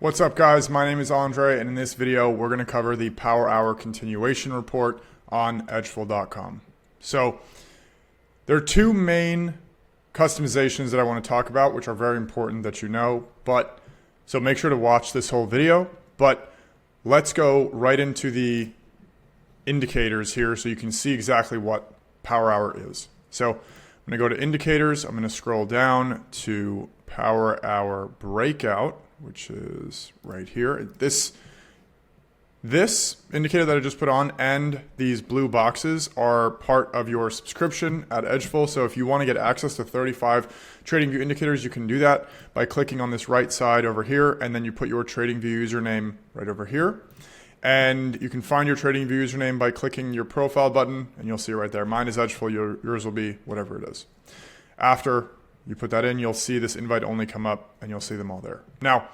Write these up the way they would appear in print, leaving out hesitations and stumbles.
What's up, guys? My name is Andre, and in this video we're going to cover the Power Hour continuation report on edgeful.com. So there are two main customizations that I want to talk about, which are very important that you know, so make sure to watch this whole video. But let's go right into the indicators here so you can see exactly what Power Hour is. So I'm going to go to indicators. I'm going to scroll down to Power Hour breakout, which is right here. This indicator that I just put on and these blue boxes are part of your subscription at Edgeful. So if you want to get access to 35 TradingView indicators, you can do that by clicking on this right side over here, and then you put your TradingView username right over here. And you can find your TradingView username by clicking your profile button, and you'll see it right there. Mine is Edgeful, yours will be whatever it is. After you put that in, you'll see this invite only come up, and you'll see them all there. Now,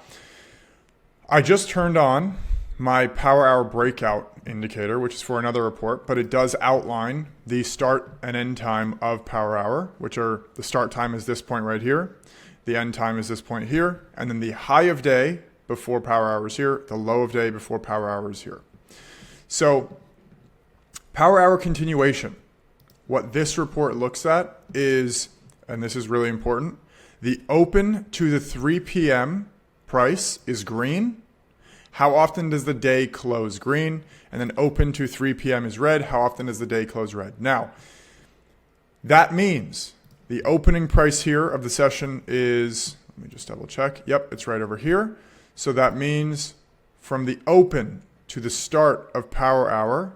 I just turned on my Power Hour breakout indicator, which is for another report, but it does outline the start and end time of Power Hour, which are the start time is this point right here, the end time is this point here, and then the high of day before Power Hour is here, the low of day before Power Hour is here. So Power Hour continuation, what this report looks at is, and this is really important, the open to the 3 p.m. price is green. How often does the day close? Green. And then open to 3 p.m. is red. How often does the day close? Red. Now, that means the opening price here of the session is, let me just double check. Yep, it's right over here. So that means from the open to the start of Power Hour,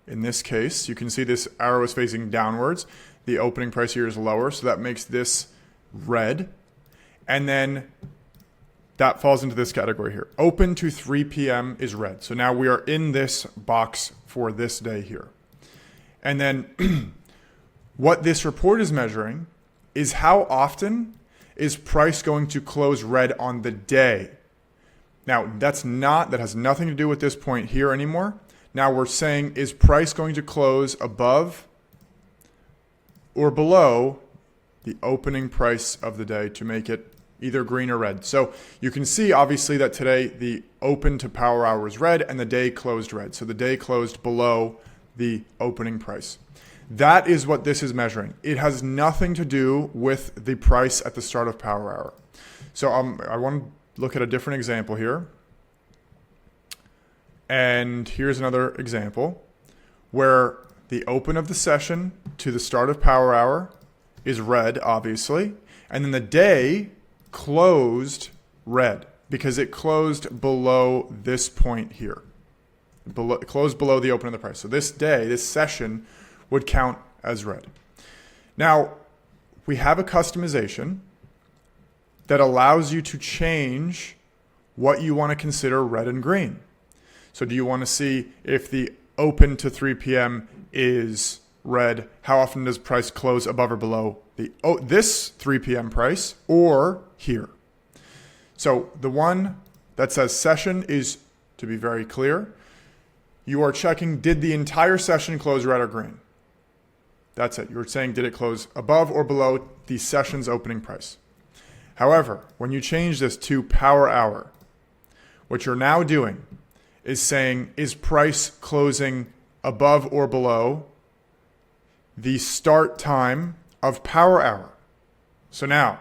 in this case, you can see this arrow is facing downwards. The opening price here is lower, so that makes this red. And then that falls into this category here. Open to 3 p.m. is red. So now we are in this box for this day here. And then what this report is measuring is how often is price going to close red on the day. Now, that has nothing to do with this point here anymore. Now we're saying, is price going to close above or below the opening price of the day to make it either green or red? So you can see obviously that today the open to Power Hour is red and the day closed red. So the day closed below the opening price. That is what this is measuring. It has nothing to do with the price at the start of Power Hour. So I want to look at a different example here. And here's another example where the open of the session to the start of Power Hour is red, obviously. And then the day closed red because it closed below this point here. It closed below the open of the price. So this day, this session would count as red. Now, we have a customization that allows you to change what you want to consider red and green. So do you want to see if the open to 3 p.m. is red, how often does price close above or below this 3 p.m. price, or here? So the one that says session is, to be very clear, you are checking, did the entire session close red or green? That's it. You're saying, did it close above or below the session's opening price? However, when you change this to Power Hour, what you're now doing is saying, is price closing above or below the start time of Power Hour? So now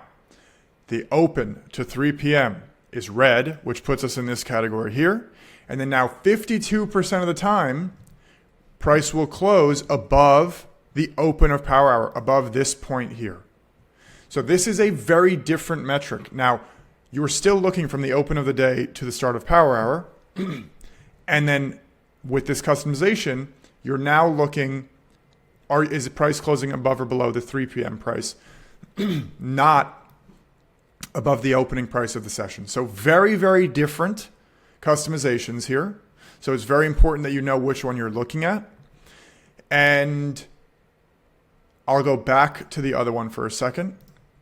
the open to 3 p.m. is red, which puts us in this category here. And then now 52% of the time, price will close above the open of Power Hour, above this point here. So this is a very different metric. Now, you're still looking from the open of the day to the start of Power Hour. And then with this customization, you're now looking, is the price closing above or below the 3 p.m. price, not above the opening price of the session. So very, very different customizations here. So it's very important that you know which one you're looking at. And I'll go back to the other one for a second,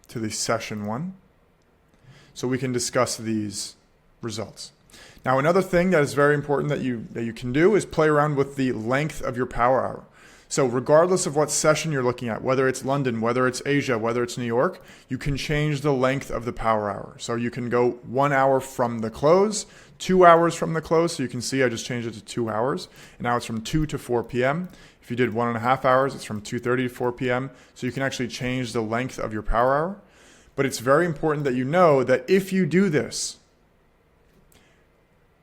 to the session one, so we can discuss these results. Now, another thing that is very important that you can do is play around with the length of your Power Hour. So regardless of what session you're looking at, whether it's London, whether it's Asia, whether it's New York, you can change the length of the power hour. So you can go 1 hour from the close, 2 hours from the close. So you can see I just changed it to 2 hours. And now it's from 2 to 4 p.m. If you did 1.5 hours, it's from 2:30 to 4 p.m. So you can actually change the length of your power hour. But it's very important that you know that if you do this,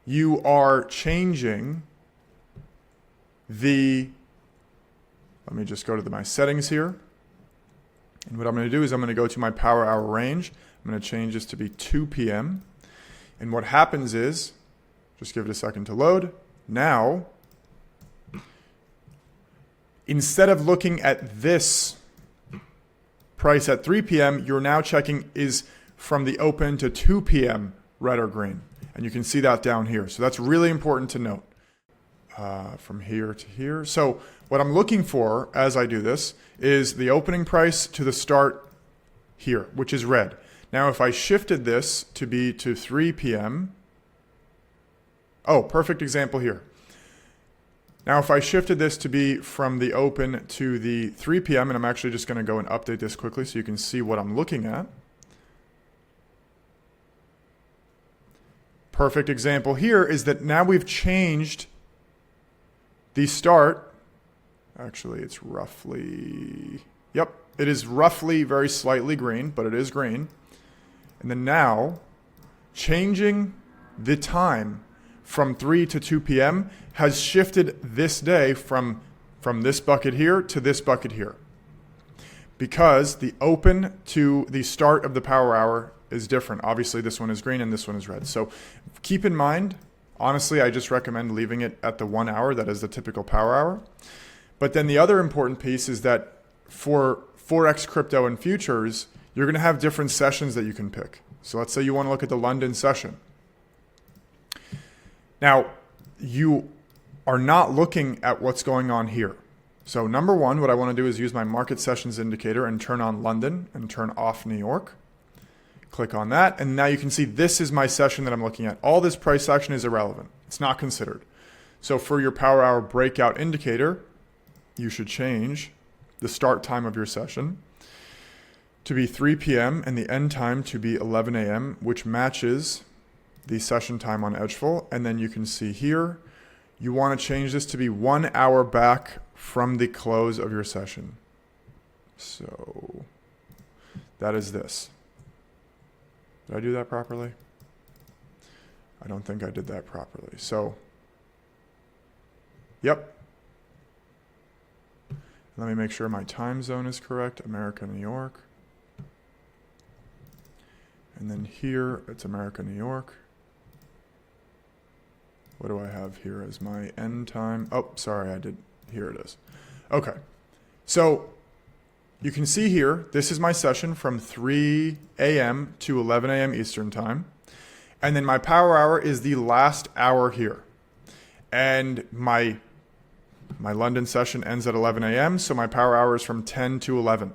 you are changing the, let me just go to my settings here. And what I'm going to do is I'm going to go to my power hour range. I'm going to change this to be 2 p.m. And what happens is, just give it a second to load. Now, instead of looking at this price at 3 p.m., you're now checking is from the open to 2 p.m. red or green. And you can see that down here. So that's really important to note. From here to here. So what I'm looking for as I do this is the opening price to the start here, which is red. Now, if I shifted this to be to 3 p.m. Oh, perfect example here. Now, if I shifted this to be from the open to the 3 p.m., and I'm actually just going to go and update this quickly so you can see what I'm looking at. Perfect example here is that now we've changed the start. Actually, it's roughly, yep, it is roughly very slightly green, but it is green. And then now, changing the time from 3 to 2 p.m. has shifted this day from this bucket here to this bucket here. Because the open to the start of the power hour is different. Obviously, this one is green and this one is red. So keep in mind, honestly, I just recommend leaving it at the 1 hour. That is the typical power hour. But then the other important piece is that for Forex, crypto, and futures, you're going to have different sessions that you can pick. So let's say you want to look at the London session. Now, you are not looking at what's going on here. So number one, what I want to do is use my market sessions indicator and turn on London and turn off New York. Click on that, and now you can see this is my session that I'm looking at. All this price action is irrelevant. It's not considered. So for your power hour breakout indicator, you should change the start time of your session to be 3 p.m. and the end time to be 11 a.m., which matches the session time on edgeful. And then you can see here, you want to change this to be 1 hour back from the close of your session. So that is this. Did I do that properly? I don't think I did that properly. So, yep. Let me make sure my time zone is correct. America, New York. And then here, it's America, New York. What do I have here as my end time? Oh, sorry, here it is. Okay. So, you can see here, this is my session from 3 a.m. to 11 a.m. Eastern time. And then my power hour is the last hour here. And my London session ends at 11 a.m., so my power hour is from 10 to 11.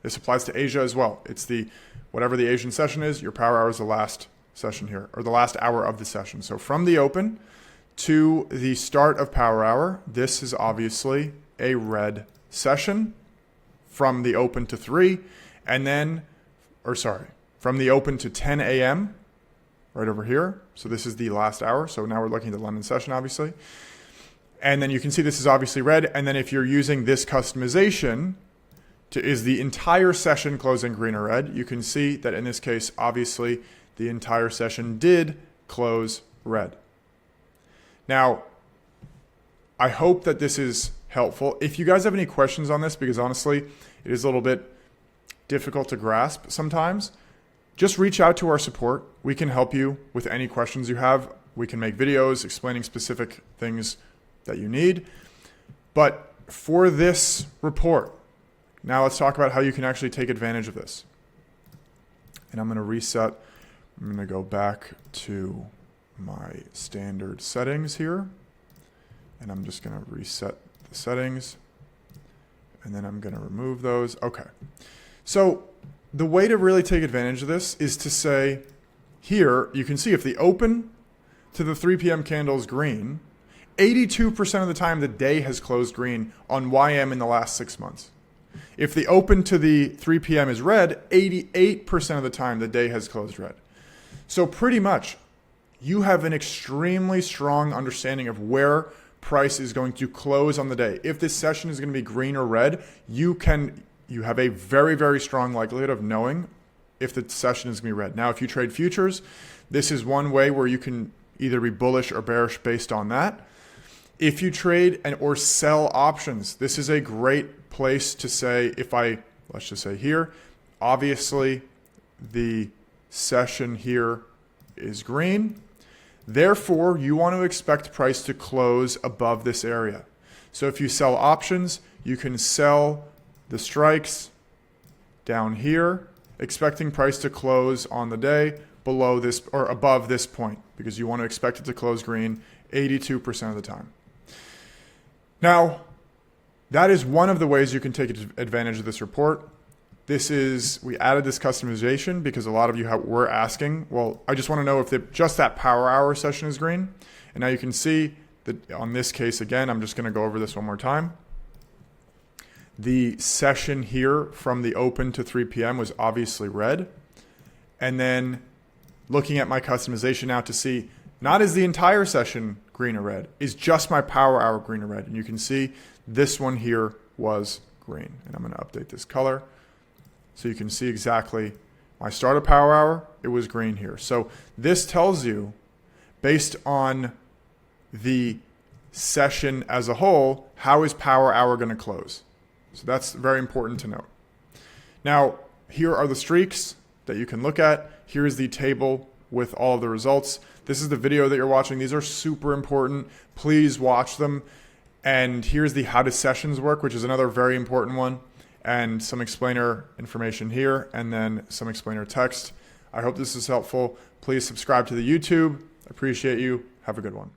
This applies to Asia as well. It's whatever the Asian session is, your power hour is the last session here, or the last hour of the session. So from the open to the start of power hour, this is obviously a red session. From the open to 3, and then, from the open to 10 a.m., right over here. So this is the last hour. So now we're looking at the London session, obviously. And then you can see this is obviously red. And then if you're using this customization, is the entire session closing green or red, you can see that in this case, obviously, the entire session did close red. Now, I hope that this is helpful. If you guys have any questions on this, because honestly, it is a little bit difficult to grasp sometimes, just reach out to our support. We can help you with any questions you have. We can make videos explaining specific things that you need. But for this report, now let's talk about how you can actually take advantage of this. And I'm going to reset. I'm going to go back to my standard settings here. And I'm just going to reset the settings. And then I'm going to remove those. Okay. So the way to really take advantage of this is to say, here, you can see if the open to the 3 p.m. candle is green 82% of the time the day has closed green on YM in the last 6 months. If the open to the 3 p.m. is red, 88% of the time the day has closed red. So pretty much you have an extremely strong understanding of where price is going to close on the day. If this session is going to be green or red, you have a very, very strong likelihood of knowing if the session is going to be red. Now, if you trade futures, this is one way where you can either be bullish or bearish based on that. If you trade or sell options, this is a great place to say, let's just say here, obviously the session here is green. Therefore, you want to expect price to close above this area. So if you sell options, you can sell the strikes down here, expecting price to close on the day below this or above this point, because you want to expect it to close green 82% of the time. Now, that is one of the ways you can take advantage of this report. We added this customization because a lot of you were asking, well, I just want to know if just that power hour session is green. And now you can see that on this case, again, I'm just going to go over this one more time. The session here from the open to 3 p.m. was obviously red. And then looking at my customization now to see, not is the entire session green or red, is just my power hour green or red. And you can see this one here was green. And I'm going to update this color so you can see exactly my start of power hour, it was green here. So this tells you, based on the session as a whole, how is power hour going to close? So that's very important to note. Now, here are the streaks that you can look at. Here is the table with all of the results. This is the video that you're watching. These are super important. Please watch them. And here's the how do sessions work, which is another very important one. And some explainer information here, and then some explainer text. I hope this is helpful. Please subscribe to the YouTube. I appreciate you. Have a good one.